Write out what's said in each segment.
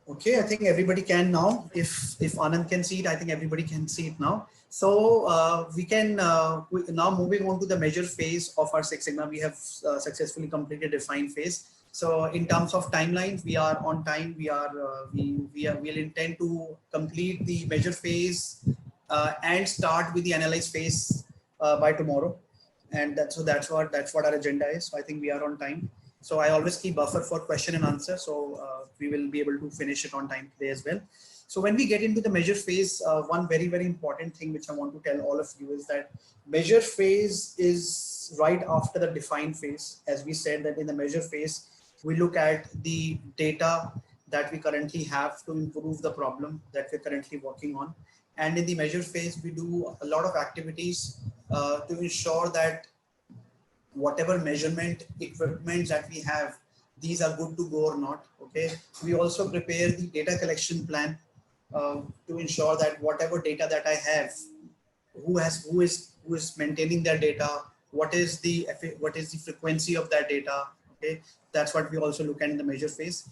Okay, I think everybody can now. If Anand can see it, I think everybody can see it now. So we now moving on to the measure phase of our Six Sigma. We have successfully completed define phase. So in terms of timelines, we are on time. We'll intend to complete the measure phase and start with the analyze phase by tomorrow. And that's what our agenda is. So I think we are on time. So I always keep buffer for question and answer. So we will be able to finish it on time today as well. So when we get into the measure phase, one very, very important thing which I want to tell all of you is that measure phase is right after the define phase. As we said that in the measure phase, we look at the data that we currently have to improve the problem that we're currently working on. And in the measure phase, we do a lot of activities to ensure that whatever measurement equipment that we have, these are good to go or not. Okay, we also prepare the data collection plan to ensure that whatever data that I have, who is maintaining that data, what is the frequency of that data. Okay, that's what we also look at in the measure phase.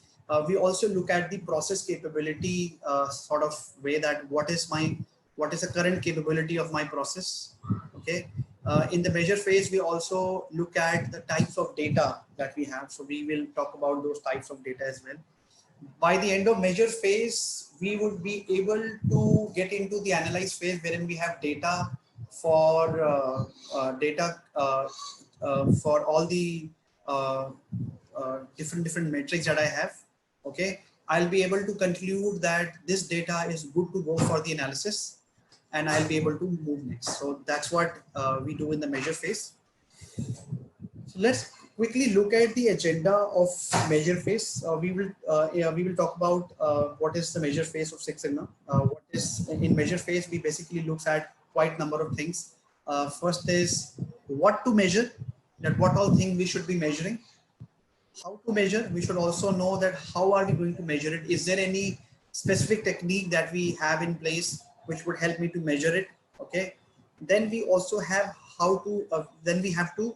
We also look at the process capability sort of way, that what is the current capability of my process. Okay, in the measure phase, we also look at the types of data that we have. So we will talk about those types of data as well. By the end of measure phase, we would be able to get into the analyze phase, wherein we have data for for all the different metrics that I have. Okay, I'll be able to conclude that this data is good to go for the analysis, and I'll be able to move next. So that's what we do in the measure phase. So let's quickly look at the agenda of measure phase. We will talk about what is the measure phase of Six Sigma. What is in measure phase? We basically looks at quite number of things. First is what to measure, that what all things we should be measuring. How to measure, we should also know that how are we going to measure it. Is there any specific technique that we have in place which would help me to measure it? Okay, then we also have how to then we have to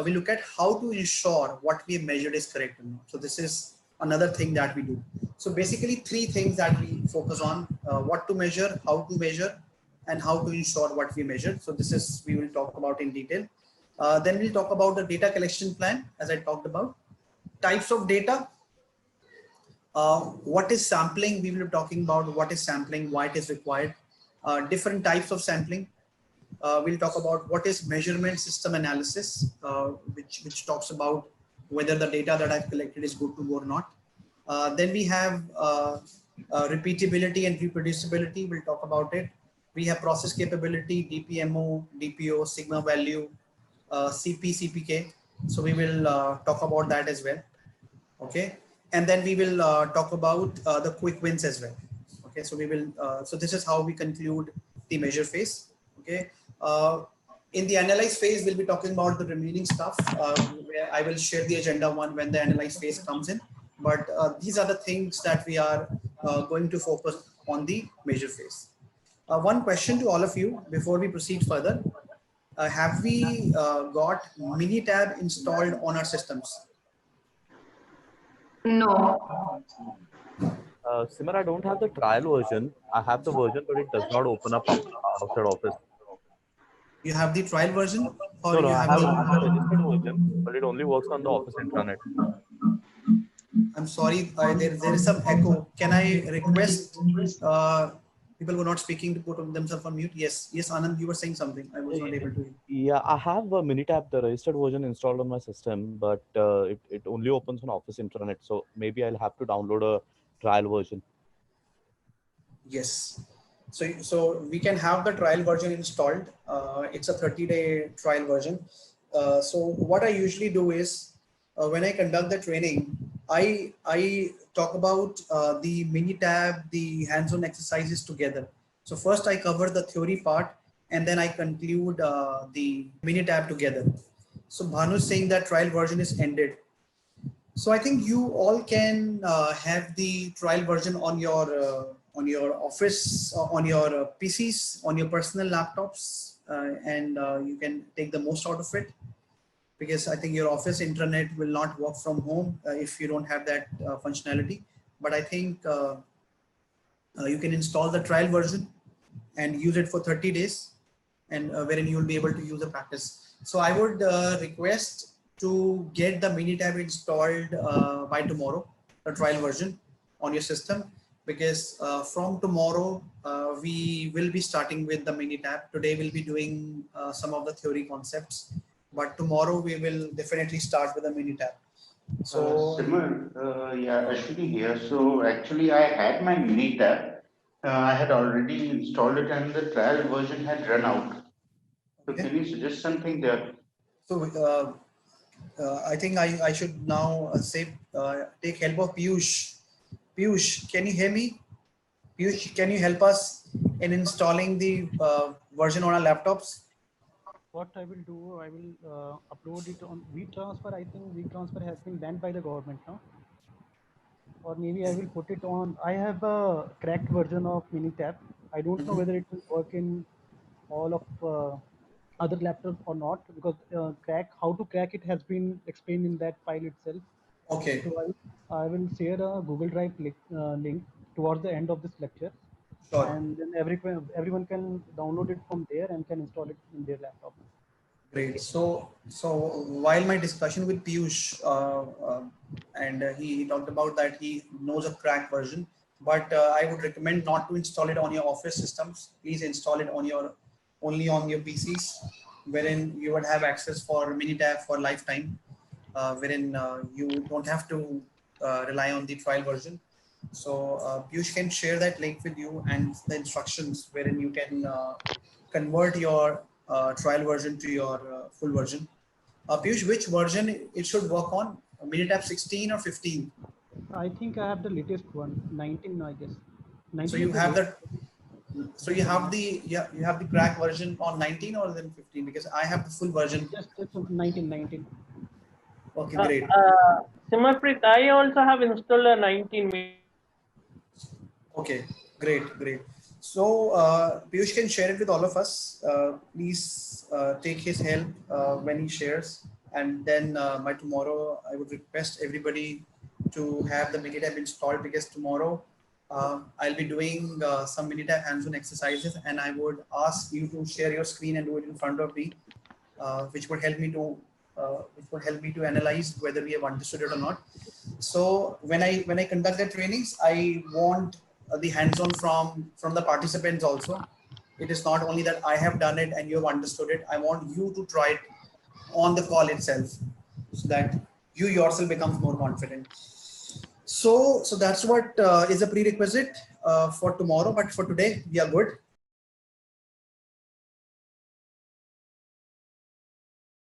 we look at how to ensure what we have measured is correct or not. So this is another thing that we do. So basically three things that we focus on: what to measure, how to measure, and how to ensure what we measured. So this is we will talk about in detail. Then we'll talk about the data collection plan, as I talked about. Types of data. What is sampling? We will be talking about what is sampling, why it is required. Different types of sampling. We'll talk about what is measurement system analysis, which talks about whether the data that I've collected is good to go or not. Then we have repeatability and reproducibility. We'll talk about it. We have process capability, DPMO, DPO, sigma value, CP, CPK. So we will talk about that as well. Okay, and then we will talk about the quick wins as well. Okay, so we will. So this is how we conclude the measure phase. Okay, in the analyze phase, we'll be talking about the remaining stuff. Where I will share the agenda one when the analyze phase comes in. But these are the things that we are going to focus on the measure phase. One question to all of you before we proceed further: have we got Minitab installed on our systems? No. Simar, I don't have the trial version. I have the version, but it does not open up outside Office. You have the trial version, or No, you I have have the registered version, but it only works on the Office intranet. I'm sorry, there is some echo. Can I request people who are not speaking to put themselves on mute? Yes, Anand, you were saying something. I was not able to. Yeah, I have a Minitab, the registered version installed on my system, but it only opens on Office intranet. So maybe I'll have to download a trial version. Yes. So we can have the trial version installed. It's a 30-day trial version. So what I usually do is when I conduct the training, I talk about the Minitab, the hands-on exercises together. So first I cover the theory part, and then I conclude the Minitab together. So Bhanu is saying that trial version is ended. So I think you all can have the trial version on your office, on your PCs, on your personal laptops, and you can take the most out of it, because I think your office intranet will not work from home if you don't have that functionality. but I think you can install the trial version and use it for 30 days, and wherein you will be able to use the practice. So I would request to get the Minitab installed by tomorrow, the trial version on your system, because from tomorrow we will be starting with the Minitab. Today we'll be doing some of the theory concepts, but tomorrow we will definitely start with the Minitab. So Simar, yeah, Ashwini here. So actually, I had my mini tab. I had already installed it, and the trial version had run out. So okay. can you suggest something there? So I think I should now say take help of Piyush. Piyush, can you hear me? Piyush, can you help us in installing the version on our laptops? What I will do, I will upload it on WeTransfer. I think WeTransfer has been banned by the government now. Or maybe I will put it on. I have a cracked version of Minitab. I don't know whether it will work in all of other laptops or not, because how to crack it has been explained in that file itself. Okay, So I will share a Google Drive link towards the end of this lecture, sure. and then everyone can download it from there and can install it in their laptop. Great. So while my discussion with Piyush, and he talked about that he knows a crack version, but I would recommend not to install it on your office systems. Please install it on your only on your PCs, wherein you would have access for Minitab for lifetime, wherein you don't have to rely on the trial version. So Piyush can share that link with you and the instructions wherein you can convert your trial version to your full version. Piyush, which version it should work on? Minitab 16 or 15? I think I have the latest one, 19, I guess. So 19 you is the have latest. the so you have the you have the crack version on 19 or then 15, because I have the full version. Just 19. Okay, great. Simarpreet, I also have installed a 19. Okay, great. So Piyush can share it with all of us. Please take his help when he shares, and then by tomorrow I would request everybody to have the Minitab installed, because tomorrow I'll be doing some Minitab hands-on exercises, and I would ask you to share your screen and do it in front of me, which would help me to analyze whether we have understood it or not. So when I conduct the trainings, I want the hands-on from the participants also. It is not only that I have done it and you have understood it. I want you to try it on the call itself, so that you yourself becomes more confident. So that's what is a prerequisite for tomorrow. But for today, we are good.